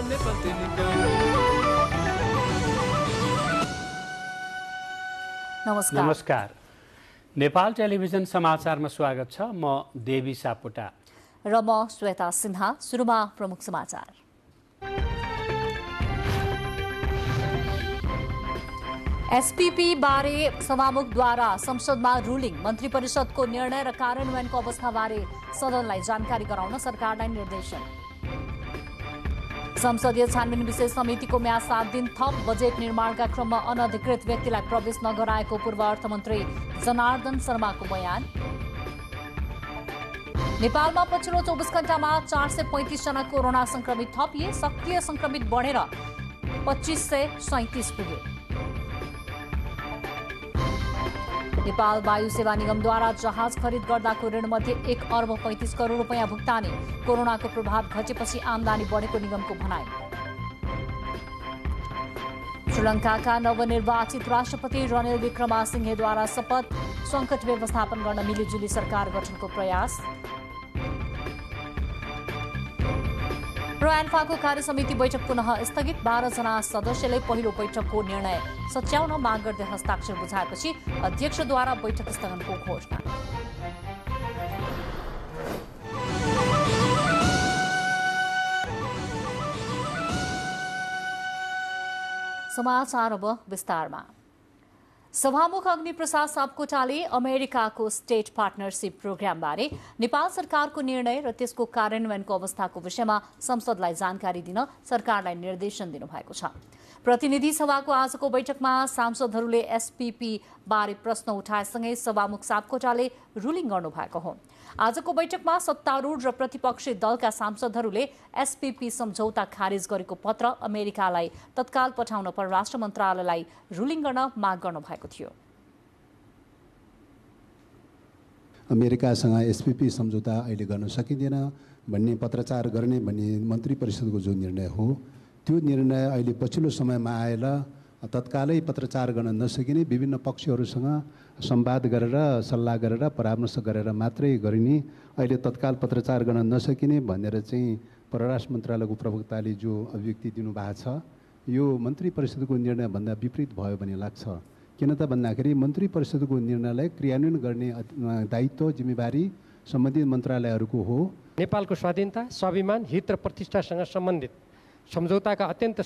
Nepal telecom. नमस्कार। Nepal television समाचारमा स्वागत छ। म देवी सापकोटा र म श्वेता सिन्हा। सुरुमा प्रमुख समाचार। एसपीपी बारे सभामुखद्वारा संसदमा रुलिङ। मन्त्री परिषदको निर्णय र कार्यान्वयनको अवस्थाबारे सदनलाई जानकारी गराउन सरकारलाई निर्देशन। संसदीय छानबिन विशेष समितिको म्याद 7 दिन थप। बजेट निर्माणका क्रममा अनधिकृत व्यक्तिलाई प्रवेश नगराएको पूर्व अर्थमन्त्री जनार्दन शर्माको बयान। नेपालमा पछिल्लो 24 घण्टामा 435 जना कोरोना संक्रमित थपिए। सक्रिय संक्रमित बढेर 2537 पुगे। नेपाल वायु सेवा निगमद्वारा जहाज खरिद गर्दाको ऋणमध्ये 1 अर्ब 35 करोड रुपियाँ भुक्तानी। कोरोनाको प्रभाव घटेपछि आमदानी बढेको निगमको भनाइ। श्रीलङ्काका नवनिर्वाचित राष्ट्रपति रनिल विक्रमासिंहेद्वारा शपथ। सङ्कट व्यवस्थापन गर्न मिलिजुली सरकार गठनको प्रयास। र एन्फाको कार्यसमिति बैठक पुनः स्थगित। 12 जना सदस्यले पहिलो बैठकको निर्णय सच्याउन माग गर्दै हस्ताक्षर बुझाएपछि अध्यक्षद्वारा बैठक स्थगनको घोषणा। समाचार अब विस्तारमा। सभामुख अग्निप्रसाद सापकोटाले अमेरिकाको स्टेट पार्टनरशिप प्रोग्रामबारे नेपाल सरकारको निर्णय र त्यसको कार्यान्वयनको अवस्थाको विषयमा संसदलाई जानकारी दिन सरकारलाई निर्देशन दिनुभएको छ। प्रतिनिधि सभाको आजको बैठकमा सांसदहरूले एसपीपी बारे प्रश्न उठाएसँगै सभामुख सापकोटाले रुलिङ गर्नुभएको हो। आजको बैठकमा सत्तारूढ र प्रतिपक्षी दलका सांसदहरूले एसपीपी सम्झौता खारेज गरेको पत्र अमेरिकालाई तत्काल पठाउन परराष्ट्र मन्त्रालयलाई रुलिङ गर्न माग गर्नुभएको थियो। अमेरिकासँग एसपीपी सम्झौता अहिले गर्न सकिँदैन भन्ने पत्रचार गर्ने भन्ने मन्त्री परिषदको जो निर्णय हो, त्यो निर्णय अहिले पछिल्लो समयमा आएर तत्कालै पत्रचार गर्न नसकिने, विभिन्न पक्षहरूसँग संवाद गरेर सल्लाह गरेर परामर्श गरेर मात्रै गरिने, अहिले तत्काल पत्रचार गर्न नसकिने भनेर चाहिँ परराष्ट्र मन्त्रालयको प्रवक्ताले जो अभिव्यक्ति दिनुभएको छ, यो मन्त्री परिषदको निर्णयभन्दा विपरीत भयो भन्ने लाग्छ। किन त भन्दाखेरि मन्त्री परिषदको निर्णयलाई क्रियान्वयन गर्ने दायित्व जिम्मेवारी सम्बन्धित मन्त्रालयहरूको हो। नेपालको स्वाधीनता, स्वाभिमान, हित र प्रतिष्ठासँग सम्बन्धित सम्झौताका अत्यन्त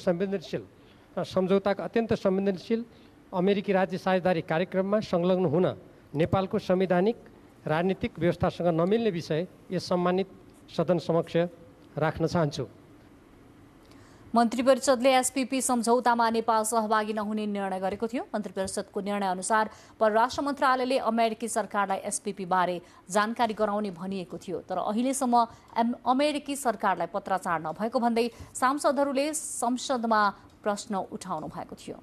संवेदनशील अमेरिकी राज्य साझेदारी कार्यक्रममा संलग्न हुन नेपालको संवैधानिक राजनीतिक व्यवस्थासँग नमिल्ने विषय यस सम्मानित सदन समक्ष राख्न चाहन्छु। मन्त्री परिषदले एसपीपी सम्झौतामा नेपाल सहभागी नहुने निर्णय गरेको थियो। मन्त्री परिषदको निर्णय अनुसार परराष्ट्र मन्त्रालयले अमेरिकी सरकारलाई एसपीपी बारे जानकारी गराउने भनिएको थियो, तर अहिलेसम्म अमेरिकी सरकारलाई पत्राचार नभएको भन्दै सांसदहरूले संसदमा प्रश्न उठाउनु भएको थियो।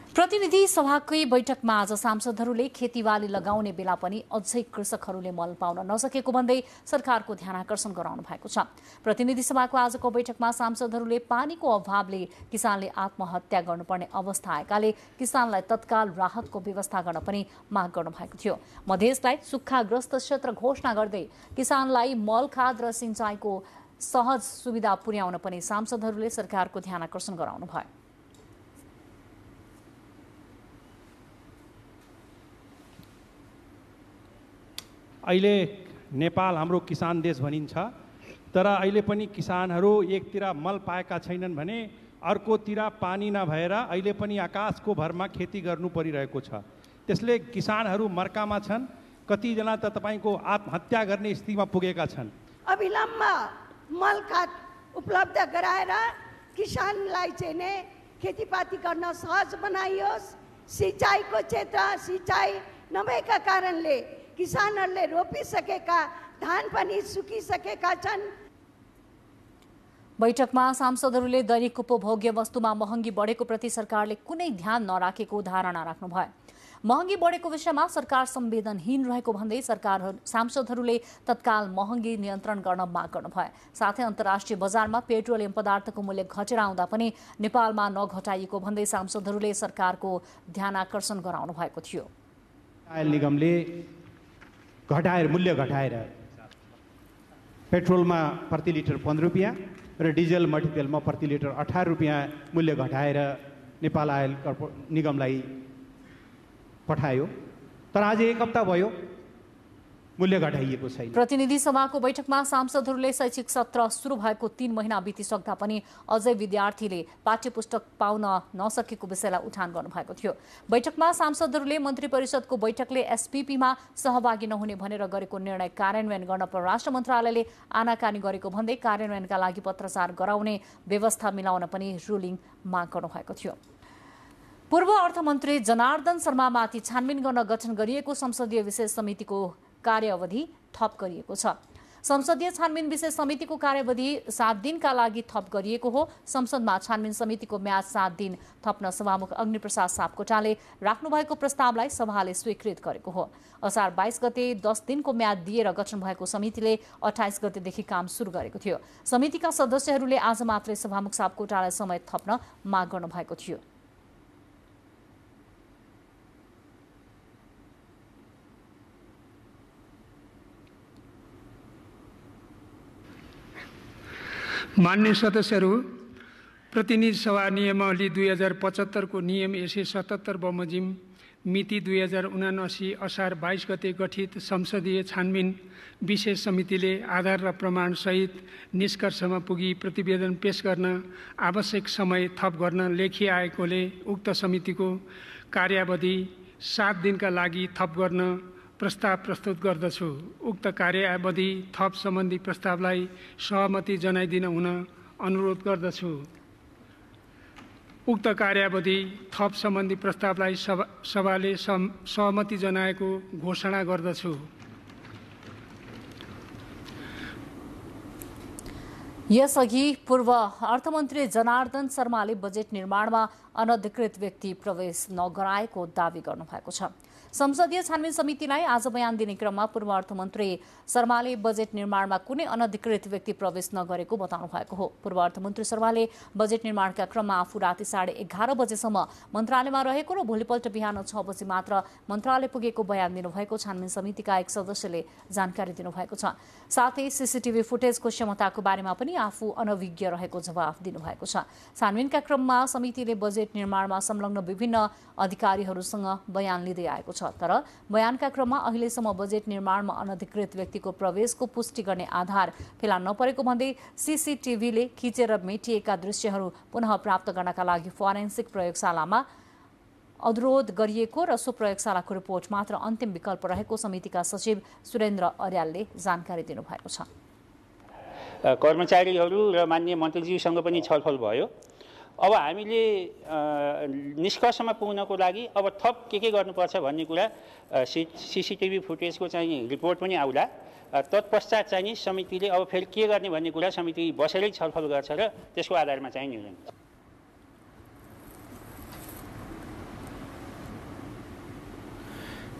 प्रतिनिधि सभाकै बैठकमा आज सांसदहरूले खेतीबाली लगाउने बेला पनि अझै कृषकहरूले मल पाउन नसकेको भन्दै सरकारको ध्यानाकर्षण गराउनु भएको छ। प्रतिनिधि सभाको आजको बैठकमा सांसदहरूले पानीको अभावले किसानले आत्महत्या गर्नुपर्ने अवस्था आएकाले किसानलाई तत्काल राहतको व्यवस्था गर्न पनि माग गर्नु भएको थियो। मधेसलाई सुक्खाग्रस्त क्षेत्र घोषणा गर्दै किसानलाई मल खाद र सिंचाइको सहज सुविधा पुर्याउन पनि सांसदहरूले सरकारको ध्यानाकर्षण गराउनु भयो। अहिले नेपाल हाम्रो किसान देश भनिन्छ, तर अहिले पनि किसानहरू एकतिर मल पाएका छैनन् भने अर्कोतिर पानी नभएर अहिले पनि आकाशको भरमा खेती गर्नु परिरहेको छ। त्यसले किसानहरू मर्कामा छन्। कतिजना त तपाईँको आत्महत्या गर्ने स्थितिमा पुगेका छन्। अविलम्ब मल खाद उपलब्ध गराएर किसानलाई चाहिँ नै खेतीपाती गर्न सहज बनाइयोस्। सिंचाइको क्षेत्र सिंचाइ नभएका कारणले किसानहरूले रोपिसकेका धान पनि सुकिसकेका छन्। बैठकमा सांसदहरूले दैनिक उपभोग्य वस्तुमा महँगी बढेको प्रति सरकारले कुनै ध्यान नराखेको धारणा राख्नुभयो। महँगी बढेको विषयमा सरकार संवेदनहीन रहेको भन्दै सांसदहरूले तत्काल महँगी नियन्त्रण गर्न माग गर्नुभयो। साथै अन्तर्राष्ट्रिय बजारमा पेट्रोलियम पदार्थको मूल्य घटेर आउँदा पनि नेपालमा नघटाइएको भन्दै सांसदहरूले सरकारको ध्यानाकर्षण गराउनु भएको थियो। निगमले मूल्य घटाएर पेट्रोलमा प्रति लिटर 15 रुपियाँ, र डिजल मट्टीतेलमा प्रति लिटर 18 रुपियाँ मूल्य घटाएर नेपाल आयल निगमलाई पठायो। तर आज 1 हप्ता भयो, मूल्य घटाइएको छैन। प्रतिनिधि सभाको बैठकमा सांसदहरूले शैक्षिक सत्र सुरु भएको 3 महिना बितिसक्दा पनि अझै विद्यार्थीले पाठ्यपुस्तक पाउन नसकेको विषयलाई उठान गर्नुभएको थियो। बैठकमा सांसदहरूले मन्त्री परिषदको बैठकले एसपीपीमा सहभागी नहुने भनेर गरेको निर्णय कार्यान्वयन गर्न परराष्ट्र मन्त्रालयले आनाकानी गरेको भन्दै कार्यान्वयनका लागि पत्राचार गराउने व्यवस्था मिलाउन पनि रुलिङ माग गर्नुभएको थियो। पूर्व अर्थमन्त्री जनार्दन शर्मामाथि छानबिन गर्न गठन गरिएको संसदीय विशेष समितिको कार्यावधि थप गरिएको छ। संसदीय छानबिन विशेष समितिको कार्यावधि 7 दिनका लागि थप गरिएको हो। संसदमा छानबिन समितिको म्याद 7 दिन थप्न सभामुख अग्निप्रसाद सापकोटाले राख्नुभएको प्रस्तावलाई सभाले स्वीकृत गरेको हो। असार 22 गते 10 दिनको म्याद दिएर गठन भएको समितिले 28 गतेदेखि काम सुरु गरेको थियो। समितिका सदस्यहरूले आज मात्रै सभामुख सापकोटालाई समय थप्न माग गर्नुभएको थियो। मान्य सदस्यहरू, प्रतिनिधि सभा नियमावली 2075 को नियम 177 बमोजिम मिति 2079 असार 22 गते गठित संसदीय छानबिन विशेष समितिले आधार र प्रमाण सहित निष्कर्षमा पुगी प्रतिवेदन पेश गर्न आवश्यक समय थप गर्न लेखिआएकोले उक्त समितिको कार्यावधि 7 दिनका लागि थप गर्न प्रस्ताव प्रस्तुत गर्दछु। उक्त कार्यावधि थप सम्बन्धी प्रस्तावलाई सहमति जनाइदिन हुन अनुरोध गर्दछु। उक्त कार्यावधि थप सम्बन्धी प्रस्तावलाई सभाले सहमति जनाएको घोषणा गर्दछु। यसअघि पूर्व अर्थमन्त्री जनार्दन शर्माले बजेट निर्माणमा अनधिकृत व्यक्ति प्रवेश नगराएको दावी गर्नुभएको छ। संसदीय छानबिन समितिलाई आज बयान दिने क्रममा पूर्व अर्थमन्त्री शर्माले बजेट निर्माणमा कुनै अनधिकृत व्यक्ति प्रवेश नगरेको बताउनु भएको हो। पूर्व अर्थमन्त्री शर्माले बजेट निर्माणका क्रममा आफू राति 11:30 बजेसम्म मन्त्रालयमा रहेको र भोलिपल्ट बिहान 6 बजे मात्र मन्त्रालय पुगेको बयान दिनुभएको छानबिन समितिका एक सदस्यले जानकारी दिनुभएको छ। साथै सीसीटीभी फुटेजको क्षमताको बारेमा पनि आफू अनभिज्ञ रहेको जवाफ दिनुभएको छ। छानबिनका क्रममा समितिले बजेट निर्माणमा संलग्न विभिन्न अधिकारीहरूसँग बयान लिँदै आएको छ। तर बयानका क्रममा अहिलेसम्म बजेट निर्माणमा अनधिकृत व्यक्तिको प्रवेशको पुष्टि गर्ने आधार फेला नपरेको भन्दै सीसीटीभीले खिचेर मेटिएका दृश्यहरू पुनः प्राप्त गर्नका लागि फोरेन्सिक प्रयोगशालामा अनुरोध गरिएको र सो प्रयोगशालाको रिपोर्ट मात्र अन्तिम विकल्प रहेको समितिका सचिव सुरेन्द्र अर्यालले जानकारी दिनुभएको छ। कर्मचारीहरू र माननीय मन्त्रीज्यूसँग पनि छलफल भयो। अब हामीले निष्कर्षमा पुग्नको लागि अब थप के गर्नुपर्छ भन्ने कुरा सीसीटीभी फुटेजको चाहिँ रिपोर्ट पनि आउला। तत्पश्चात चाहिँ समितिले अब फेरि के गर्ने भन्ने कुरा समिति बसेरै छलफल गर्छ र त्यसको आधारमा चाहिँ निर्णय।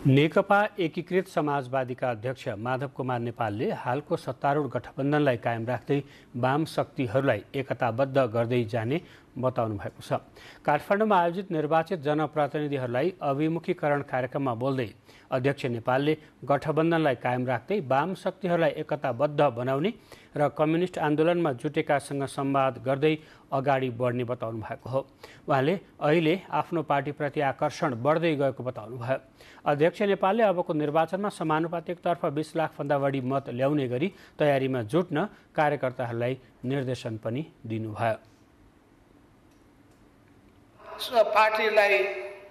नेकपा एकीकृत समाजवादीका अध्यक्ष माधव कुमार नेपालले हालको सत्तारूढ गठबन्धनलाई कायम राख्दै वाम शक्तिहरूलाई एकताबद्ध गर्दै जाने बताउनु भएको छ। काठमाडौँमा आयोजित निर्वाचित जनप्रतिनिधिहरूलाई अभिमुखीकरण कार्यक्रममा बोल्दै अध्यक्ष नेपालले गठबन्धनलाई कायम राख्दै वाम शक्तिहरूलाई एकताबद्ध बनाउने र कम्युनिस्ट आन्दोलनमा जुटेकासँग संवाद गर्दै अगाडि बढ्ने बताउनु भएको हो। उहाँले अहिले आफ्नो पार्टीप्रति आकर्षण बढ्दै गएको बताउनु भयो। अध्यक्ष नेपालले अबको निर्वाचनमा समानुपातिकतर्फ 20 लाखभन्दा बढी मत ल्याउने गरी तयारीमा जुट्न कार्यकर्ताहरूलाई निर्देशन पनि दिनुभयो। पार्टीलाई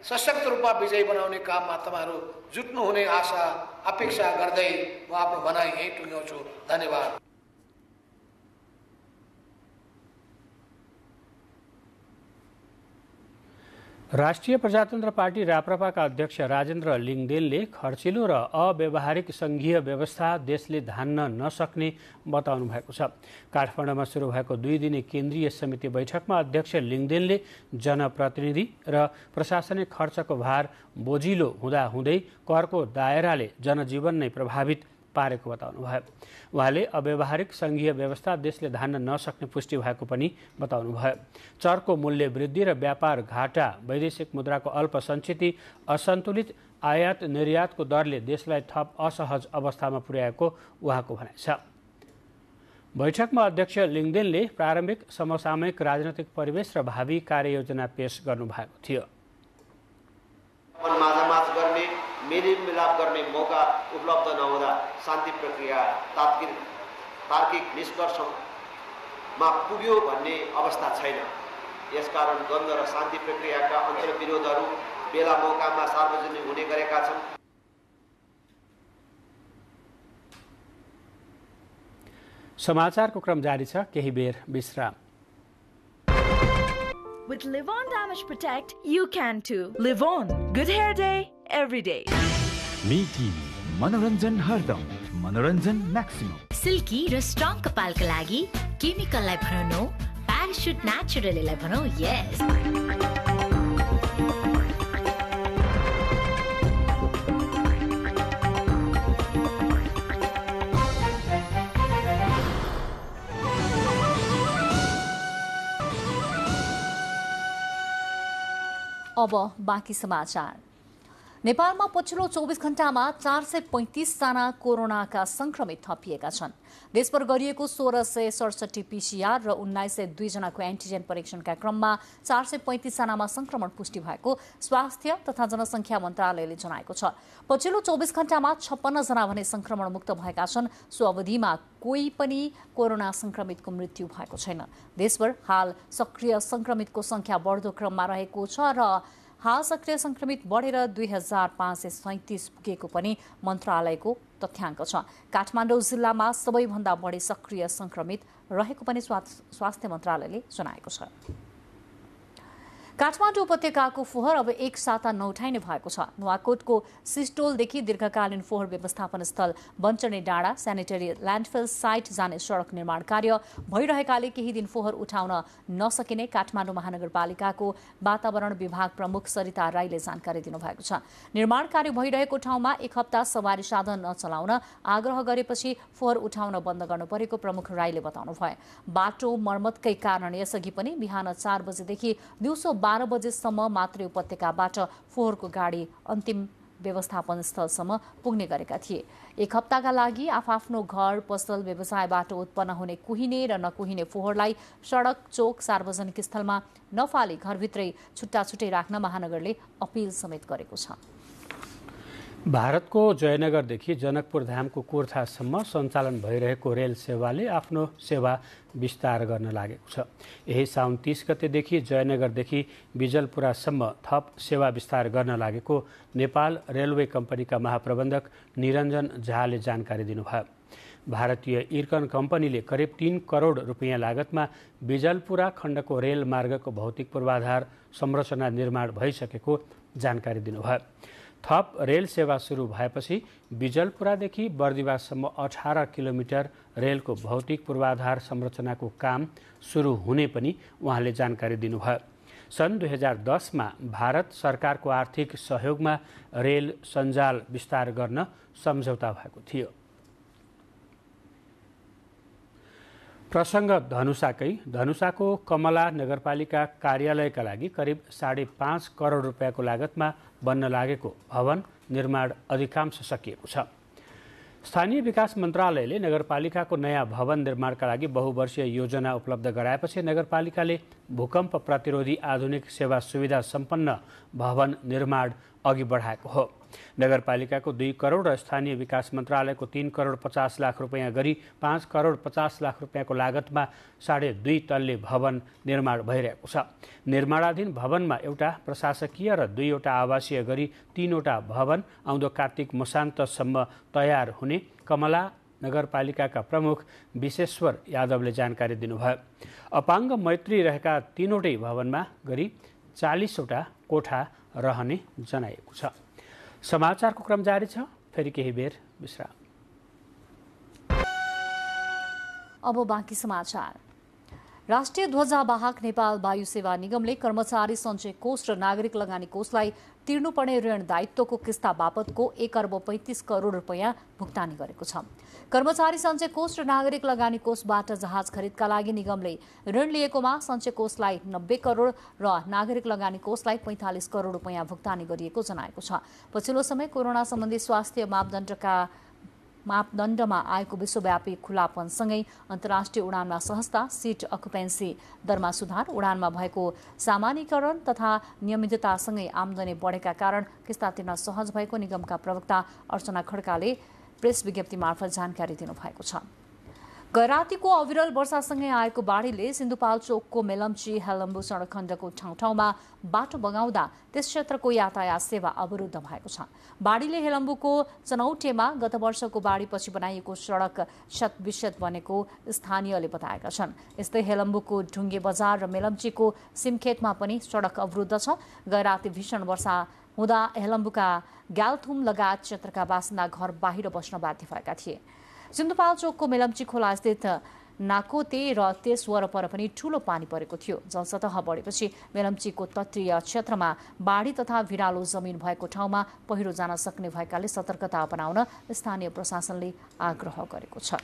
सशक्त रूपमा विजयी बनाउने काममा तपाईहरु जुट्नुहुने आशा अपेक्षा गर्दै म आफ्नो भनाइ यही टुङ्ग्याउँछु। धन्यवाद। राष्ट्रिय प्रजातन्त्र पार्टी राप्रपाका अध्यक्ष राजेन्द्र लिङदेनले खर्चिलो र अव्यावहारिक संघीय व्यवस्था देशले धान्न नसक्ने बताउनु भएको छ। काठमाडौँमा सुरु भएको 2 दिने केन्द्रीय समिति बैठकमा अध्यक्ष लिङदेनले जनप्रतिनिधि र प्रशासनिक खर्चको भार बोझिलो हुँदाहुँदै करको दायराले जनजीवन नै प्रभावित पारेको बताउनु भयो। उहाँले अव्यावहारिक संघीय व्यवस्था देशले धान्न नसक्ने पुष्टि भएको पनि बताउनु भयो। चरको मूल्य वृद्धि र व्यापार घाटा, वैदेशिक मुद्राको अल्प सञ्चिति, असन्तुलित आयात निर्यातको दरले देशलाई थप असहज अवस्थामा पुर्याएको उहाँको भनाइ छ। बैठकमा अध्यक्ष लिङदेनले प्रारम्भिक समसामयिक राजनैतिक परिवेश र भावी कार्ययोजना पेश गर्नुभएको थियो। माझामाझ गर्ने, मेलमिलाप गर्ने मौका उपलब्ध नहुँदा शान्ति प्रक्रिया तार्किक निष्कर्षमा पुग्यो भन्ने अवस्था छैन। यसकारण द्वन्द्व र शान्ति प्रक्रियाका अन्तर्विरोधहरू बेला मौकामा सार्वजनिक हुने गरेका छन्। समाचारको क्रम जारी छ, केही बेर विश्राम। With Live On Damage Protect, you can too. Live On. Good hair day, every day. Me TV. मनोरञ्जन हरदम, मनोरञ्जन म्याक्सिमम। सिल्की र स्ट्रङ कपालका लागि केमिकललाई भनौँ नो, प्याराशुट नेचुरललाई भनौँ यस। अब बाँकी समाचार। नेपालमा पछिल्लो 24 घण्टामा 435 जना कोरोनाका संक्रमित थपिएका छन्। देशभर गरिएको 1667 पीसीआर र 1902 जनाको एन्टिजेन परीक्षणका क्रममा 435 जनामा संक्रमण पुष्टि भएको स्वास्थ्य तथा जनसंख्या मन्त्रालयले जनाएको छ। पछिल्लो 24 घण्टामा 56 जना भने संक्रमण मुक्त भएका छन्। सो अवधिमा कोही पनि कोरोना संक्रमितको मृत्यु भएको छैन। देशभर हाल सक्रिय संक्रमितको संख्या बढ्दो क्रममा रहेको छ र हाल सक्रिय संक्रमित बढेर 2537 पुगेको पनि मन्त्रालयको तथ्याङ्क छ। काठमाडौँ जिल्लामा सबैभन्दा बढी सक्रिय संक्रमित रहेको पनि स्वास्थ्य मन्त्रालयले जनाएको छ। काठमाडौँ उपत्यकाको फोहोर अब एक साता नउठाइने भएको छ। नुवाकोटको सिस्टोलदेखि दीर्घकालीन फोहोर व्यवस्थापन स्थल बन्चने डाँडा सेनिटरी ल्यान्डफिल साइट जाने सडक निर्माण कार्य भइरहेकाले केही दिन फोहोर उठाउन नसकिने काठमाडौँ महानगरपालिकाको वातावरण विभाग प्रमुख सरिता राईले जानकारी दिनुभएको छ। निर्माण कार्य भइरहेको ठाउँमा एक हप्ता सवारी साधन नचलाउन आग्रह गरेपछि फोहोर उठाउन बन्द गर्नु परेको प्रमुख राईले बताउनुभयो। बाटो मर्मतकै कारण यसअघि पनि बिहान 4 बजेदेखि दिउँसो 12 बजेसम्म मात्रै उपत्यकाबाट फोहोरको गाडी अन्तिम व्यवस्थापन स्थलसम्म पुग्ने गरेका थिए। एक हप्ताका लागि आफ्नो घर पसल व्यवसायबाट उत्पन्न हुने कुहिने र नकुहिने फोहोरलाई सडक चोक सार्वजनिक स्थलमा नफाली घरभित्रै छुट्टा छुट्टै राख्न महानगरले अपिल समेत गरेको छ। भारतको जयनगरदेखि जनकपुर धामको कुर्थासम्म सञ्चालन भइरहेको रेल सेवाले आफ्नो सेवा विस्तार गर्न लागेको छ। यही साउन 30 गतेदेखि जयनगरदेखि बिजलपुरासम्म थप सेवा विस्तार गर्न लागेको नेपाल रेलवे कम्पनीका महाप्रबन्धक निरञ्जन झाले जानकारी दिनुभयो। भारतीय इर्कन कम्पनीले करिब 3 करोड रुपियाँ लागतमा बिजलपुरा खण्डको रेल मार्गको भौतिक पूर्वाधार संरचना निर्माण भइसकेको जानकारी दिनुभयो। थप रेल सेवा सुरु भएपछि बिजलपुरादेखि बर्दिवाससम्म 18 किलोमिटर रेलको भौतिक पूर्वाधार संरचनाको काम सुरु हुने पनि उहाँले जानकारी दिनुभयो। सन् 2010 मा भारत सरकारको आर्थिक सहयोगमा रेल सञ्जाल विस्तार गर्न सम्झौता भएको थियो। प्रसङ्ग धनुषाको कमला नगरपालिका कार्यालयका लागि करिब 5.5 करोड रुपियाँको लागतमा बन्न लागेको भवन निर्माण अधिकांश सकिएको छ। स्थानीय विकास मन्त्रालयले नगरपालिकाको नयाँ भवन निर्माणका लागि बहुवर्षीय योजना उपलब्ध गराएपछि नगरपालिकाले भूकम्प प्रतिरोधी आधुनिक सेवा सुविधा सम्पन्न भवन निर्माण अघि बढाएको हो। नगरपालिकाको 2 करोड र स्थानीय विकास मन्त्रालयको 3 करोड 50 लाख रुपियाँ गरी 5 करोड 50 लाख रुपियाँको लागतमा 2.5 तल्ले भवन निर्माण भइरहेको छ। निर्माणाधीन भवनमा एउटा प्रशासकीय र 2वटा आवासीय गरी 3वटा भवन आउँदो कार्तिक मसान्तसम्म तयार हुने कमला नगरपालिकाका प्रमुख विश्वेश्वर यादवले जानकारी दिनुभयो। अपाङ्ग मैत्री रहेका 3वटै भवनमा गरी 40वटा कोठा रहने जनाएको छ। समाचारको क्रम जारी छ, फेरि केही बेर विश्राम। अब बाँकी समाचार। राष्ट्रिय ध्वजावाहक नेपाल वायु सेवा निगमले कर्मचारी सञ्चय कोष र नागरिक लगानी कोषलाई तिर्नुपर्ने ऋण दायित्वको किस्ता बापतको 1 अर्ब 35 करोड रुपियाँ भुक्तानी गरेको छ। कर्मचारी सञ्चय कोष र नागरिक लगानी कोषबाट जहाज खरिदका लागि निगमले ऋण लिएकोमा सञ्चय कोषलाई 90 करोड र नागरिक लगानी कोषलाई 45 करोड रुपियाँ भुक्तानी गरिएको जनाएको छ। पछिल्लो समय कोरोना सम्बन्धी स्वास्थ्य मापदण्डमा आएको विश्वव्यापी खुलापनसँगै अन्तर्राष्ट्रिय उडानमा सहजता, सीट अकुपेन्सी दरमा सुधार, उडानमा भएको सामान्यीकरण तथा नियमिततासँगै आमदानी बढेका कारण किस्ता तिर्न सहज भएको निगमका प्रवक्ता अर्चना खड्काले प्रेस विज्ञप्ति मार्फत जानकारी दिनुभएको छ। गैरातीको अविरल वर्षासँगै आएको बाढीले सिन्धुपाल्चोकको मेलम्ची हेलम्बु सडक खण्डको ठाउँमा बाटो बगाउँदा त्यस क्षेत्रको यातायात सेवा अवरुद्ध भएको छ। बाढीले हेलम्बुको चनौटेमा गत वर्षको बाढीपछि बनाइएको सडक क्षतविक्षत बनेको स्थानीयले बताएका छन्। यस्तै हेलम्बुको ढुङ्गे बजार र मेलम्चीको सिमखेतमा पनि सडक अवरुद्ध छ। गैराती भीषण वर्षा हुँदा हेलम्बुका ग्यालथुम लगायत क्षेत्रका बासिन्दा घर बाहिर बस्न बाध्य भएका थिए। सिन्धुपाल्चोकको मेलम्ची खोला स्थित नाकोते र त्यस वरपर पनि ठूलो पानी परेको थियो। जलसतह बढेपछि मेलम्चीको तटीय क्षेत्रमा बाढी तथा भिरालो जमिन भएको ठाउँमा पहिरो जान सक्ने भएकाले सतर्कता अपनाउन स्थानीय प्रशासनले आग्रह गरेको छ।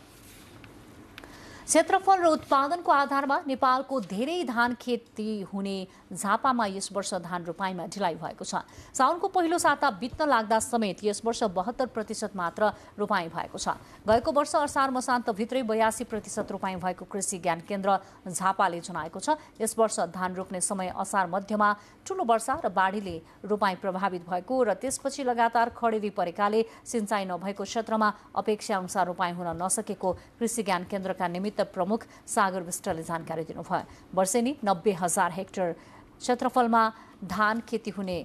क्षेत्रफल र उत्पादनको आधारमा नेपालको धेरै धान खेती हुने झापामा यस वर्ष धान रोपाइँमा ढिलाइ भएको छ। साउनको पहिलो साता बित्न लाग्दा समेत यस वर्ष 72% मात्र रोपाइँ भएको छ। गएको वर्ष असार मसान्तभित्रै 82% रोपाइँ भएको कृषि ज्ञान केन्द्र झापाले जनाएको छ। यस वर्ष धान रोप्ने समय असार मध्यमा ठूलो वर्षा र बाढीले रोपाइँ प्रभावित भएको र त्यसपछि लगातार खडेरी परेकाले सिंचाइ नभएको क्षेत्रमा अपेक्षा अनुसार रोपाइँ हुन नसकेको कृषि ज्ञान केन्द्रका निमित्त प्रमुख सागर विष्टले जानकारी दिनुभयो। वर्षेनी 90,000 हेक्टर क्षेत्रफलमा धान खेती हुने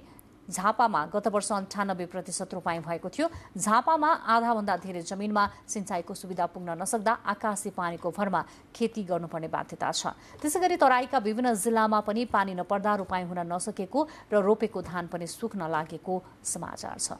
झापामा गत वर्ष 98% रोपाइँ भएको थियो। झापामा आधाभन्दा धेरै जमिनमा सिंचाइको सुविधा पुग्न नसक्दा आकाशी पानीको भरमा खेती गर्नुपर्ने बाध्यता छ। त्यसैगरी तराईका विभिन्न जिल्लामा पनि पानी नपर्दा रोपाइँ हुन नसकेको र रोपेको धान पनि सुक्न लागेको समाचार छ।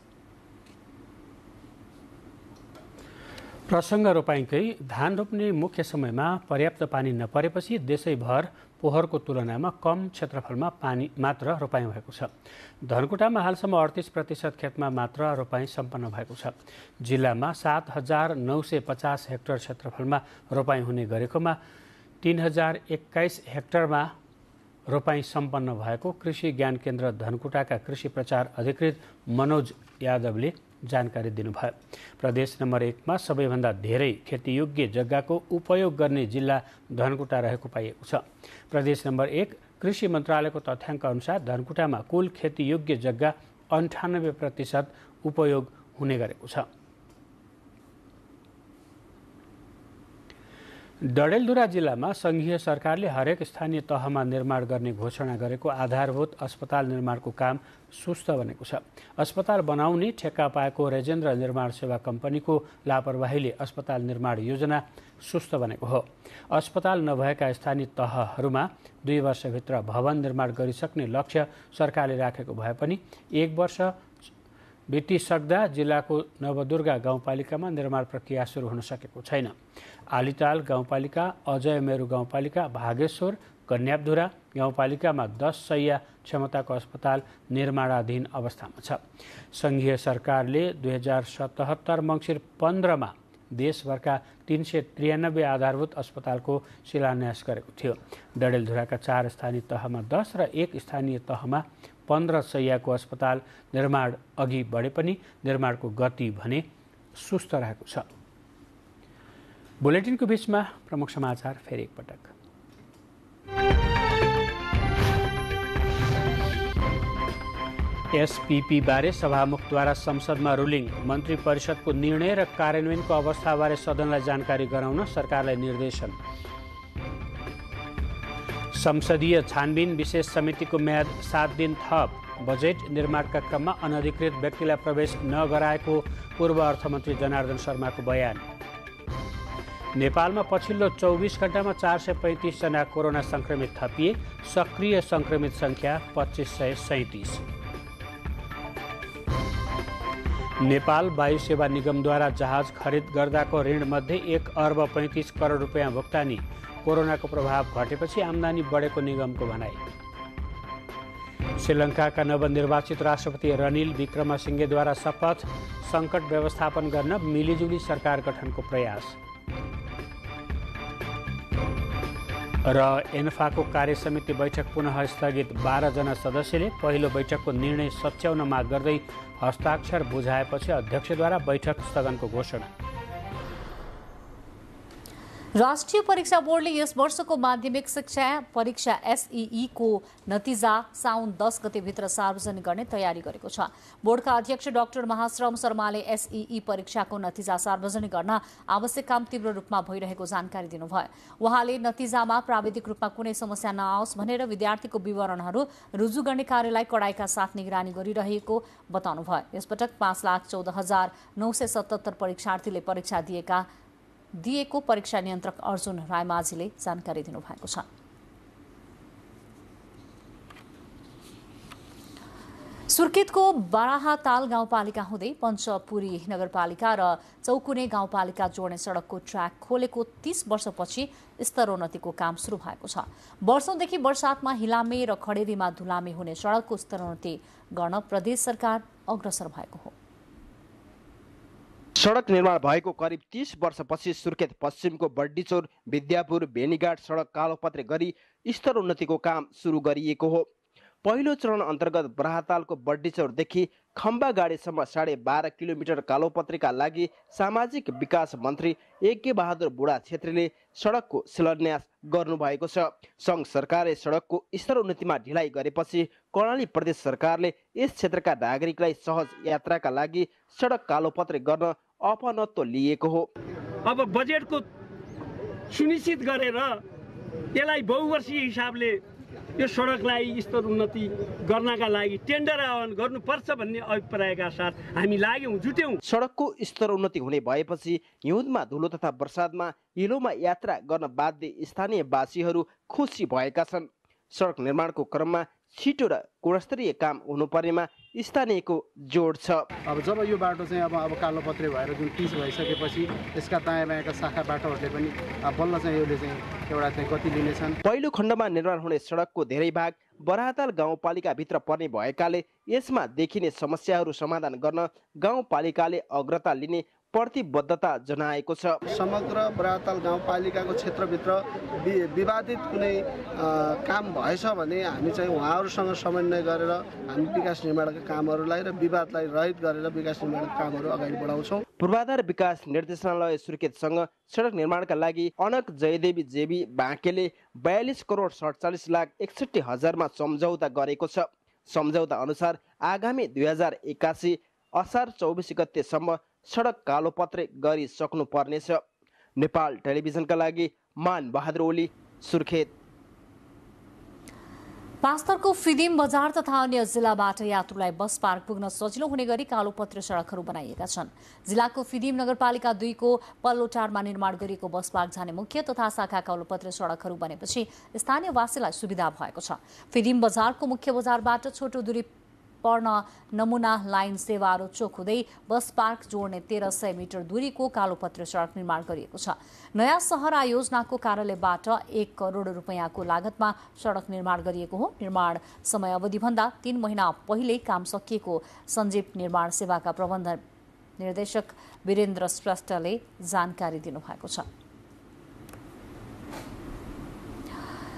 प्रसङ्ग रोपाइँकै धान रोप्ने मुख्य समयमा पर्याप्त पानी नपरेपछि देशैभर पोहोरको तुलनामा कम क्षेत्रफलमा पानी मात्र रोपाइँ भएको छ। धनकुटामा हालसम्म 38% खेतमा मात्र रोपाइँ सम्पन्न भएको छ। जिल्लामा 7,950 हेक्टर क्षेत्रफलमा रोपाइँ हुने गरेकोमा 3,021 हेक्टरमा रोपाइँ सम्पन्न भएको कृषि ज्ञान केन्द्र धनकुटाका कृषि प्रचार अधिकृत मनोज यादवले जानकारी दिनुभयो। प्रदेश नम्बर 1 मा सबैभन्दा धेरै खेतीयोग्य जग्गाको उपयोग गर्ने जिल्ला धनकुटा रहेको पाइएको छ। प्रदेश नम्बर 1 कृषि मन्त्रालयको तथ्याङ्क अनुसार धनकुटामा कुल खेतीयोग्य जग्गा 98% उपयोग हुने गरेको छ। डडेलधुरा जिल्लामा संघीय सरकारले हरेक स्थानीय तहमा निर्माण गर्ने घोषणा गरेको आधारभूत अस्पताल निर्माणको काम सुस्त बनेको छ। अस्पताल बनाउने ठेक्का पाएको रेजेन्द्र निर्माण सेवा कम्पनीको लापरवाहीले अस्पताल निर्माण योजना सुस्त बनेको हो। अस्पताल नभएका स्थानीय तहहरूमा 2 वर्षभित्र भवन निर्माण गरिसक्ने लक्ष्य सरकारले राखेको भए पनि 1 वर्ष बितिसक्दा जिल्लाको नवदुर्गा गाउँपालिकामा निर्माण प्रक्रिया सुरु हुन सकेको छैन। आलिताल गाउँपालिका, अजय मेरु गाउँपालिका, भागेश्वर, कन्याधुरा गाउँपालिकामा 10 शय्या क्षमताको अस्पताल निर्माणाधीन अवस्थामा छ। संघीय सरकारले 2077 मङ्सिर 15 मा देशभरका 393 आधारभूत अस्पतालको शिलान्यास गरेको थियो। डडेलधुराका 4 स्थानीय तहमा 10 र 1 स्थानीय तहमा 15 शय्याको अस्पताल निर्माण अघि बढे पनि निर्माणको गति भने सुस्त रहेको छ। बुलेटिनको बीचमा प्रमुख समाचार फेरि एकपटक। एसपीपी बारे सभामुखद्वारा संसदमा रुलिङ, मन्त्री परिषदको निर्णय र कार्यान्वयनको अवस्थाबारे सदनलाई जानकारी गराउन सरकारलाई निर्देशन। संसदीय छानबिन विशेष समितिको म्याद 7 दिन थप। बजेट निर्माणका क्रममा अनधिकृत व्यक्तिलाई प्रवेश नगराएको पूर्व अर्थमन्त्री जनार्दन शर्माको बयान। नेपालमा पछिल्लो 24 घण्टामा 435 जना कोरोना संक्रमित थपिए, सक्रिय संक्रमित संख्या 2537। नेपाल वायु सेवा निगमद्वारा जहाज खरिद गर्दाको ऋणमध्ये 1 अर्ब 35 करोड रुपियाँ भुक्तानी। कोरोनाको प्रभाव घटेपछि आम्दानी बढेको निगमको भनाई। श्रीलङ्काका नवनिर्वाचित राष्ट्रपति रनिल विक्रमसिंघेद्वारा शपथ, सङ्कट व्यवस्थापन गर्न मिलिजुली सरकार गठनको प्रयास। र एन्फाको कार्यसमिति बैठक पुनः स्थगित। 12 जना सदस्यले पहिलो बैठकको निर्णय सच्याउन माग गर्दै हस्ताक्षर बुझाएपछि अध्यक्षद्वारा बैठक स्थगनको घोषणा। राष्ट्रिय परीक्षा बोर्डले यस वर्षको माध्यमिक शिक्षा परीक्षा एसईई को नतिजा साउन 10 गतेभित्र सार्वजनिक गर्ने तयारी गरेको छ। बोर्डका अध्यक्ष डाक्टर महाश्रम शर्माले एसईई परीक्षाको नतिजा सार्वजनिक गर्न आवश्यक काम तीव्र रूपमा भइरहेको जानकारी दिनुभयो। उहाँले नतिजामा प्राविधिक रूपमा कुनै समस्या नआओस् भनेर विद्यार्थीको विवरणहरू रुजु गर्ने कार्यलाई कडाइका साथ निगरानी गरिरहेको बताउनुभयो। यसपटक 5,14,977 परीक्षार्थीले परीक्षा दिएको परीक्षा नियन्त्रक अर्जुन रायमाझीले जानकारी दिनुभएको छ। सुर्खेतको बराहाताल गाउँपालिका हुँदै पञ्चपुरी नगरपालिका र चौकुने गाउँपालिका जोड्ने सडकको ट्र्याक खोलेको 30 वर्षपछि स्तरोन्नतिको काम सुरु भएको छ। वर्षौंदेखि बर्सातमा हिलामे र खडेरीमा धुलामे हुने सडकको स्तरोन्नति गर्न प्रदेश सरकार अग्रसर भएको हो। सडक निर्माण भएको करिब 30 वर्षपछि सुर्खेत पश्चिमको बड्डीचौर विद्यापुर बेनीघाट सडक कालोपत्रे गरी स्तरोन्नतिको काम सुरु गरिएको हो। पहिलो चरण अन्तर्गत बराहातालको बड्डीचौरदेखि खम्बागाडीसम्म 12.5 किलोमिटर कालोपत्रेका लागि सामाजिक विकास मन्त्री यज्ञ बहादुर बुढा छेत्रीले सडकको शिलान्यास गर्नुभएको छ। सङ्घ सरकारले सडकको स्तरोन्नतिमा ढिलाइ गरेपछि कर्णाली प्रदेश सरकारले यस क्षेत्रका नागरिकलाई सहज यात्राका लागि सडक कालोपत्रे गर्न अपनत्व लिएको हो। अब बजेटको सुनिश्चित गरेर यसलाई बहुवर्षीय हिसाबले यो सडकलाई स्तरोन्नति गर्नका लागि टेन्डर आह्वान गर्नुपर्छ भन्ने अभिप्रायका साथ हामी लाग्यौं जुट्यौं। सडकको स्तरोन्नति हुने भएपछि हिउँदमा धुलो तथा बर्सातमा हिलोमा यात्रा गर्न बाध्य स्थानीयवासीहरू खुसी भएका छन्। सडक निर्माणको क्रममा छिटो र गुणस्तरीय काम हुनुपर्नेमा स्थानीयको जोड छ। अब जब यो बाटो चाहिँ अब कालोपत्रे भएर जुन पिच भइसकेपछि यसका दायाँ बायाँका शाखा बाटोहरूले पनि बल्ल चाहिँ यसले चाहिँ एउटा चाहिँ गति लिनेछन्। पहिलो खण्डमा निर्माण हुने सडकको धेरै भाग बराहाताल गाउँपालिकाभित्र पर्ने भएकाले यसमा देखिने समस्याहरू समाधान गर्न गाउँपालिकाले अग्रता लिने प्रतिबद्धता जनाएको छ। समग्र बराहाताल गाउँपालिकाको क्षेत्रभित्र विवादित कुनै काम भएछ भने हामी चाहिँ उहाँहरूसँग समन्वय गरेर हामी विकास निर्माणका कामहरूलाई र विवादलाई रहित गरेर विकास निर्माणका कामहरू अगाडि बढाउँछौँ। पूर्वाधार विकास निर्देशनालय सुर्खेतसँग सडक निर्माणका लागि अनक जयदेवी जेबी बाँकेले 42 करोड 47 लाख 61 हजारमा सम्झौता गरेको छ। सम्झौता अनुसार आगामी 2081 असार 24 गतेसम्म सडक कालोपत्रे गरी सक्नु पर्नेछ। नेपाल टेलिभिजनका लागि मान बहादुर ओली, सुर्खेत। पाँचथरको फिदिम बजार तथा अन्य जिल्लाबाट यात्रुलाई बस पार्क पुग्न सजिलो हुने गरी कालोपत्रे सडकहरू बनाइएका छन्। जिल्लाको फिदिम नगरपालिका 2 को पल्लोटारमा निर्माण गरिएको बस पार्क जाने मुख्य तथा शाखा कालोपत्रे सडकहरू बनेपछि स्थानीयवासीलाई सुविधा भएको छ। फिदिम बजारको मुख्य बजारबाट छोटो दूरी पर्न नमुना लाइन सेवारो चोक हुँदै बस पार्क जोड्ने 1300 मिटर दूरीको कालोपत्रे सडक निर्माण गरिएको छ। नयाँ सहर आयोजनाको कार्यालयबाट 1 करोड रुपैयाँको लागतमा सडक निर्माण गरिएको हो। निर्माण समय अवधिभन्दा 3 महिना पहिले काम सकिएको सञ्जीव निर्माण सेवाका प्रबन्ध निर्देशक वीरेन्द्र श्रेष्ठले जानकारी दिनुभएको छ।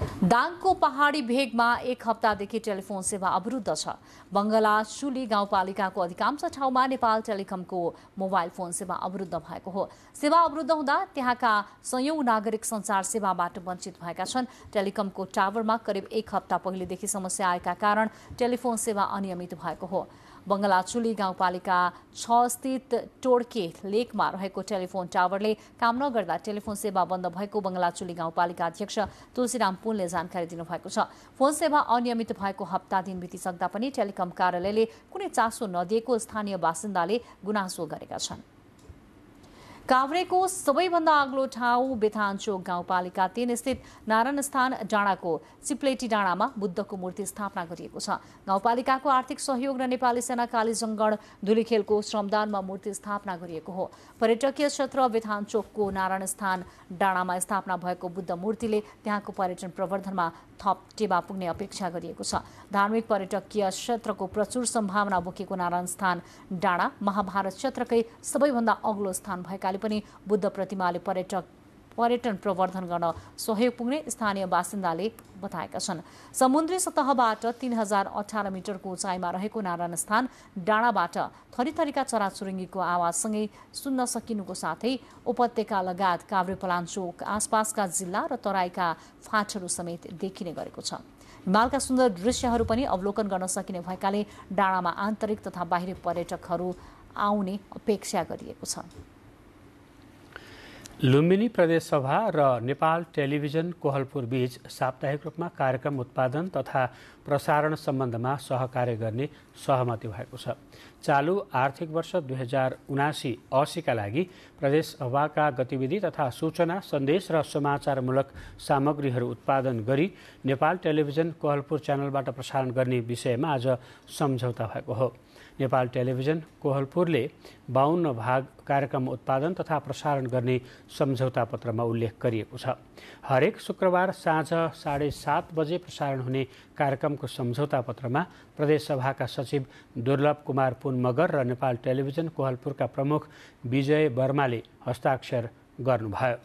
दाङको पहाडी भेगमा 1 हप्तादेखि टेलिफोन सेवा अवरुद्ध छ। बङ्गलाचुली गाउँपालिकाको अधिकांश ठाउँमा नेपाल टेलिकमको मोबाइल फोन सेवा अवरुद्ध भएको हो। सेवा अवरुद्ध हुँदा त्यहाँका सयौं नागरिक सञ्चार सेवाबाट वञ्चित भएका छन्। टेलिकमको टावरमा करिब 1 हप्ता पहिलेदेखि समस्या आएका कारण टेलिफोन सेवा अनियमित भएको हो। बङ्गलाचुली गाउँपालिका 6 स्थित टोड्के लेकमा रहेको टेलिफोन टावरले काम नगर्दा टेलिफोन सेवा बन्द भएको बङ्गलाचुली गाउँपालिका अध्यक्ष तुलसीराम पुनले जानकारी दिनुभएको छ। फोन सेवा अनियमित भएको हप्ता दिन बितिसक्दा पनि टेलिकम कार्यालयले कुनै चासो नदिएको स्थानीय बासिन्दाले गुनासो गरेका छन्। काभ्रेको सबैभन्दा अग्लो ठाउँ बेथानचोक गाउँपालिका 3 स्थित नारायणस्थान डाँडाको चिप्लेटी डाँडामा बुद्धको मूर्ति स्थापना गरिएको छ। गाउँपालिकाको आर्थिक सहयोग र नेपाली सेना कालीजङ्गड धुलीखेलको श्रमदानमा मूर्ति स्थापना गरिएको हो। पर्यटकीय क्षेत्र बेथानचोकको नारायणस्थान डाँडामा स्थापना भएको बुद्ध मूर्तिले त्यहाँको पर्यटन प्रवर्धनमा थप टेवा पुग्ने अपेक्षा गरिएको छ। धार्मिक पर्यटकीय क्षेत्रको प्रचुर सम्भावना बोकेको नारायणस्थान डाँडा महाभारत क्षेत्रकै सबैभन्दा अग्लो स्थान भएकाले पनि बुद्ध प्रतिमाले पर्यटन प्रवर्धन गर्न सहयोग पुग्ने स्थानीय बासिन्दाले बताएका छन्। समुद्री सतहबाट 3018 मिटरको उचाइमा रहेको नारायण स्थान डाँडाबाट थरीथरीका चराचुरुङ्गीको आवाजसँगै सुन्न सकिनुको साथै उपत्यका लगायत काभ्रेपलाञ्चोक आसपासका जिल्ला र तराईका फाँटहरू समेत देखिने गरेको छ। हिमालका सुन्दर दृश्यहरू पनि अवलोकन गर्न सकिने भएकाले डाँडामा आन्तरिक तथा बाहिरी पर्यटकहरू आउने अपेक्षा गरिएको छ। लुम्बिनी प्रदेशसभा र नेपाल टेलिभिजन कोहलपुर बीच साप्ताहिक रूपमा कार्यक्रम उत्पादन तथा प्रसारण सम्बन्धमा सहकार्य गर्ने सहमति भएको छ। चालू आर्थिक वर्ष 2079-80 का लागि प्रदेशसभाका गतिविधि तथा सूचना सन्देश र समाचारमूलक सामग्रीहरू उत्पादन गरी नेपाल टेलिभिजन कोहलपुर च्यानलबाट प्रसारण गर्ने विषयमा आज सम्झौता भएको हो। नेपाल टेलिभिजन कोहलपुरले 52 भाग कार्यक्रम उत्पादन तथा प्रसारण गर्ने सम्झौता पत्रमा उल्लेख गरिएको छ। हरेक शुक्रबार साँझ 7:30 बजे प्रसारण हुने कार्यक्रमको सम्झौता पत्रमा प्रदेशसभाका सचिव दुर्लभ कुमार पुन मगर र नेपाल टेलिभिजन कोहलपुरका प्रमुख विजय वर्माले हस्ताक्षर गर्नुभयो।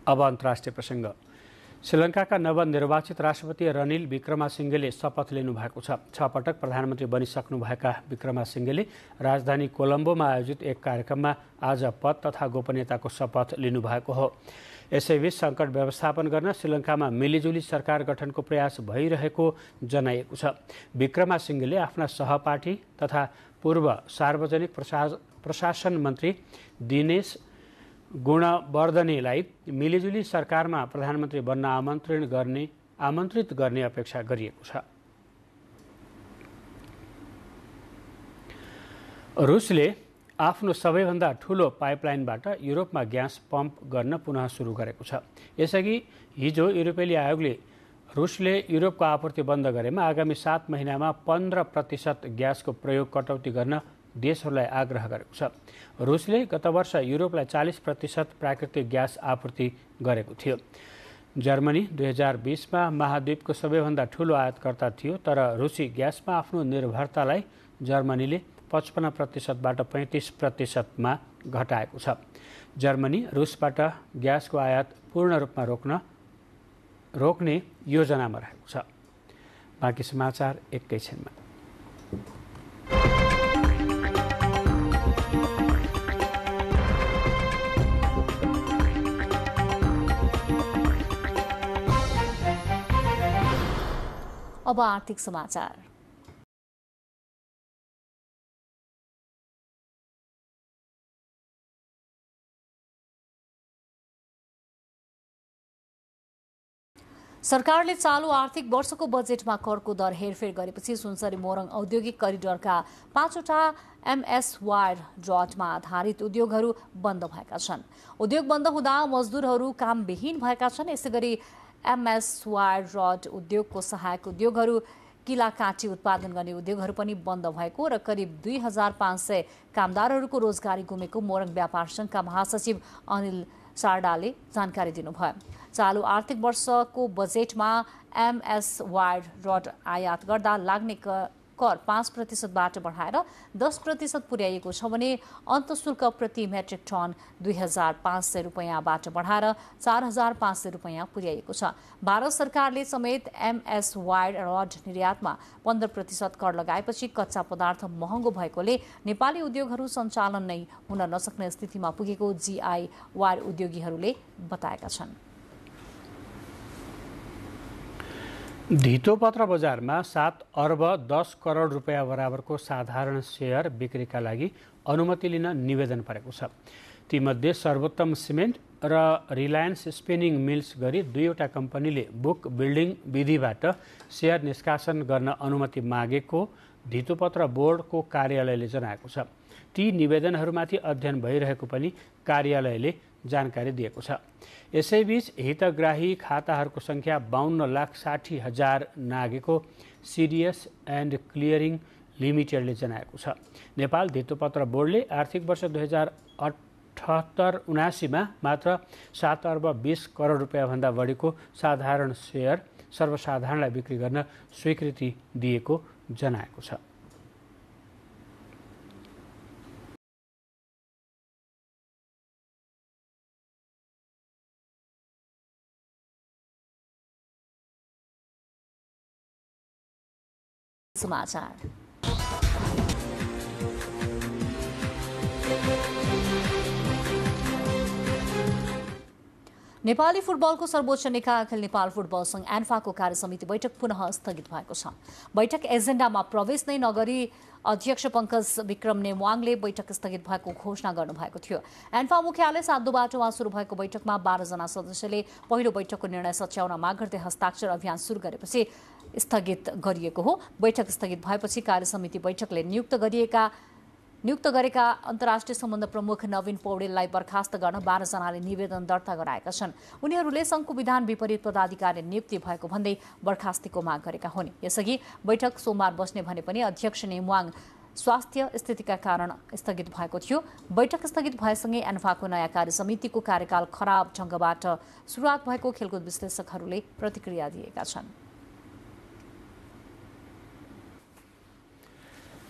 अब अन्तर्राष्ट्रिय प्रसङ्ग। श्रीलङ्काका नवनिर्वाचित राष्ट्रपति रनिल विक्रमासिंघेले शपथ लिनुभएको छ। 6 पटक प्रधानमन्त्री बनिसक्नुभएका विक्रमासिंघेले राजधानी कोलम्बोमा आयोजित एक कार्यक्रममा आज पद तथा गोपनीयताको शपथ लिनुभएको हो। यसैबीच सङ्कट व्यवस्थापन गर्न श्रीलङ्कामा मिलिजुली सरकार गठनको प्रयास भइरहेको जनाइएको छ। विक्रमासिंघेले आफ्ना सहपाठी तथा पूर्व सार्वजनिक प्रशासन मन्त्री दिनेश गुणवर्धनेलाई मिलिजुली सरकारमा प्रधानमन्त्री बन्न आमन्त्रित गर्ने अपेक्षा गरिएको छ। रुसले आफ्नो सबैभन्दा ठूलो पाइपलाइनबाट युरोपमा ग्यास पम्प गर्न पुनः सुरु गरेको छ। यसअघि हिजो युरोपेली आयोगले रुसले युरोपको आपूर्ति बन्द गरेमा आगामी 7 महिनामा 15% ग्यासको प्रयोग कटौती गर्न देशहरूलाई आग्रह गरेको छ। रुसले गत वर्ष युरोपलाई 40% प्राकृतिक ग्यास आपूर्ति गरेको थियो। जर्मनी 2020मा महाद्वीपको सबैभन्दा ठूलो आयातकर्ता थियो, तर रुसी ग्यासमा आफ्नो निर्भरतालाई जर्मनीले 55%बाट 35%मा घटाएको छ। जर्मनी रुसबाट ग्यासको आयात पूर्ण रूपमा रोक्ने योजनामा रहेको छ। बाँकी समाचार एकैछिनमा। अब आर्थिक समाचार। सरकारले चालू आर्थिक वर्षको बजेटमा करको दर हेरफेर गरेपछि सुनसरी मोरङ औद्योगिक करिडोरका 5वटा एमएस वायर रडमा आधारित उद्योगहरू बन्द भएका छन्। उद्योग बन्द हुँदा मजदुरहरू कामविहीन भएका छन्। यसैगरी एमएस वायर रड उद्योगको सहायक उद्योगहरू, किला काँटी उत्पादन गर्ने उद्योगहरू पनि बन्द भएको र करिब 2500 कामदारहरूको रोजगारी गुमेको मोरङ व्यापार सङ्घका महासचिव अनिल सार्डाले जानकारी दिनुभयो। चालू आर्थिक वर्षको बजेटमा एमएस वायर रड आयात गर्दा लाग्ने कर 5%बाट बढाएर 10% पुर्याइएको छ भने अन्तःशुल्क प्रति मेट्रिक टन 2500 रुपैयाँबाट बढाएर 4500 रुपैयाँ पुर्याइएको छ। भारत सरकारले समेत एमएस वायर रड निर्यातमा 15% कर लगाएपछि कच्चा पदार्थ महँगो भएकोले नेपाली उद्योगहरू सञ्चालन नै हुन नसक्ने स्थितिमा पुगेको जीआई वायर उद्योगीहरूले बताएका छन्। धितोपत्र बजारमा 7 अर्ब 10 करोड रुपैयाँ बराबरको साधारण सेयर बिक्रीका लागि अनुमति लिन निवेदन परेको छ। तीमध्ये सर्वोत्तम सिमेन्ट र रिलायन्स स्पिनिङ मिल्स गरी 2वटा कम्पनीले बुक बिल्डिङ विधिबाट सेयर निष्कासन गर्न अनुमति मागेको धितोपत्र बोर्डको कार्यालयले जनाएको छ। ती निवेदनहरूमाथि अध्ययन भइरहेको पनि कार्यालयले जानकारी दिएको छ। यसैबीच हितग्राही खाताहरूको सङ्ख्या 52,60,000 नागेको सिडिएस एन्ड क्लियरिङ लिमिटेडले जनाएको छ। नेपाल धितोपत्र बोर्डले आर्थिक वर्ष 2078-79मा मात्र 7 अर्ब 20 करोड रुपैयाँभन्दा बढीको साधारण सेयर सर्वसाधारणलाई बिक्री गर्न स्वीकृति दिएको जनाएको छ। समाचार। नेपाली फुटबलको सर्वोच्च निकाय अखिल नेपाल फुटबल संघ एन्फाको कार्यसमिति बैठक पुनः स्थगित भएको छ। बैठक एजेन्डामा प्रवेश नै नगरी अध्यक्ष पंकज विक्रम नेवाङले बैठक स्थगित भएको घोषणा गर्नुभएको थियो। एन्फा मुख्यालय सातोबाटोमा सुरु भएको बैठकमा 12 जना सदस्यले पहिलो बैठकको निर्णय सच्याउन माग गर्दै हस्ताक्षर अभियान सुरु गरेपछि स्थगित गरिएको हो। बैठक स्थगित भएपछि कार्यसमिति बैठकले नियुक्त गरेका अन्तर्राष्ट्रिय सम्बन्ध प्रमुख नवीन पौडेललाई बर्खास्त गर्न 12 जनाले निवेदन दर्ता गराएका छन्। उनीहरूले संघको विधान विपरीत पदाधिकारी नियुक्ति भएको भन्दै बर्खास्तीको माग गरेका हुन्। यसअघि बैठक सोमबार बस्ने भने पनि अध्यक्ष नेवाङ स्वास्थ्य स्थितिका कारण स्थगित भएको थियो। बैठक स्थगित भएसँगै एन्फाको नयाँ कार्यसमितिको कार्यकाल खराब ढंगबाट सुरुवात भएको खेलकुद विश्लेषकहरूले प्रतिक्रिया दिएका छन्।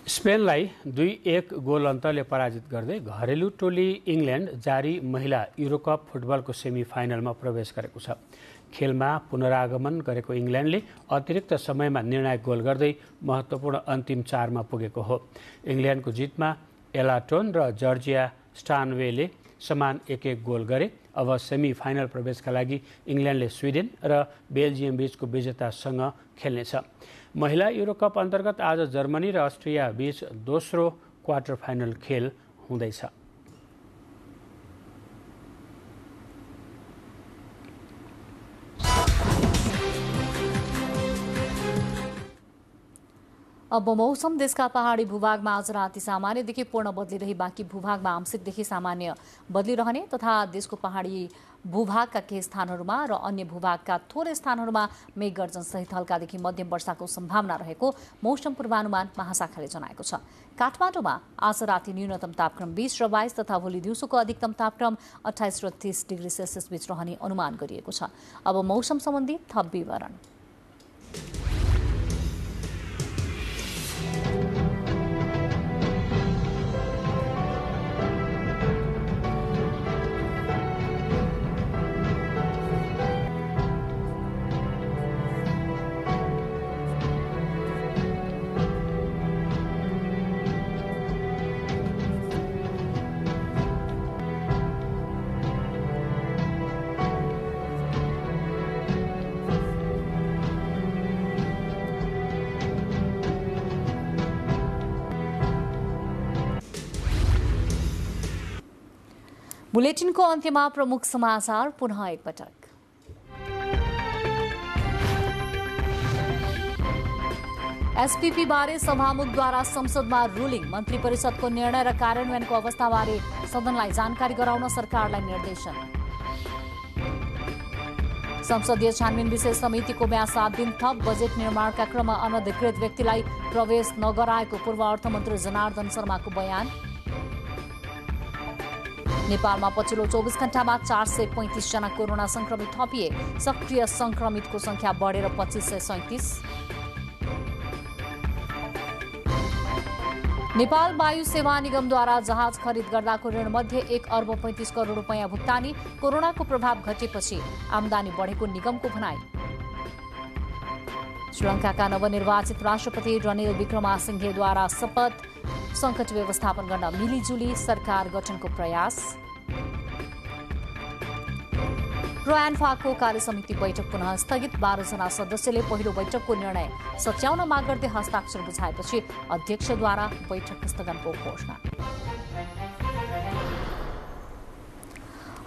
स्पेनलाई 2-1 गोल अन्तरले पराजित गर्दै घरेलु टोली इङ्ल्यान्ड जारी महिला युरोकप फुटबलको सेमी फाइनलमा प्रवेश गरेको छ। खेलमा पुनरागमन गरेको इङ्ल्यान्डले अतिरिक्त समयमा निर्णायक गोल गर्दै महत्त्वपूर्ण अन्तिम 4मा पुगेको हो। इङ्ल्यान्डको जितमा एलाटोन र जर्जिया स्टानवेले समान 1-1 गोल गरे। अब सेमी फाइनल प्रवेशका लागि इङ्ल्यान्डले स्विडेन र बेल्जियम बीचको विजेतासँग खेल्नेछ। महिला युरोकप अन्तर्गत आज जर्मनी र अस्ट्रिया बीच दोस्रो क्वार्टर फाइनल खेल हुँदैछ। अब मौसम। देशका पहाडी भूभागमा आज राति सामान्यदेखि पूर्ण बदलिरही बाँकी भूभागमा आंशिकदेखि सामान्य बदलिरहने तथा देशको पहाडी भूभागका केही स्थानहरूमा र अन्य भूभागका थोरै स्थानहरूमा मेघगर्जन सहित हल्कादेखि मध्यम वर्षाको सम्भावना रहेको मौसम पूर्वानुमान महाशाखाले जनाएको छ। काठमाडौँमा आज राति न्यूनतम तापक्रम 20 र 22 तथा भोलि दिउँसोको अधिकतम तापक्रम 28 र 30 डिग्री सेल्सियस बीच रहने अनुमान गरिएको छ। अब मौसम सम्बन्धी थप विवरण। बुलेटिनको अन्त्यमा प्रमुख समाचार पुनः एकपटक। एसपीपी बारे सभामुखद्वारा संसदमा रुलिङ। मन्त्री परिषदको निर्णय र कार्यान्वयनको अवस्थाबारे सदनलाई जानकारी गराउन सरकारलाई निर्देशन। संसदीय छानबिन विशेष समितिको म्याद 7 दिन थप। बजेट निर्माणका क्रममा अनधिकृत व्यक्तिलाई प्रवेश नगराएको पूर्व अर्थमन्त्री जनार्दन शर्माको बयान। नेपालमा पछिल्लो 24 घण्टामा 435 जना कोरोना संक्रमित थपिए। सक्रिय संक्रमितको संख्या बढेर 2537। नेपाल वायु सेवा निगमद्वारा जहाज खरिद गर्दाको ऋणमध्ये 1 अर्ब 35 करोड रुपैयाँ भुक्तानी। कोरोनाको प्रभाव घटेपछि आमदानी बढेको निगमको भनाई। श्रीलङ्काका नवनिर्वाचित राष्ट्रपति रनिल विक्रमासिंघेद्वारा शपथ। संकट व्यवस्थापन गर्न मिलिजुली सरकार गठनको प्रयास। र एन्फाको कार्यसमिति बैठक पुनः स्थगित। 12 जना सदस्यले पहिलो बैठकको निर्णय सच्याउन माग गर्दै हस्ताक्षर बुझाएपछि अध्यक्षद्वारा बैठक स्थगनको घोषणा।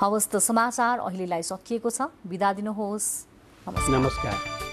हवस् त समाचार अहिलेलाई सकिएको छ। बिदा दिनुहोस्। नमस्कार।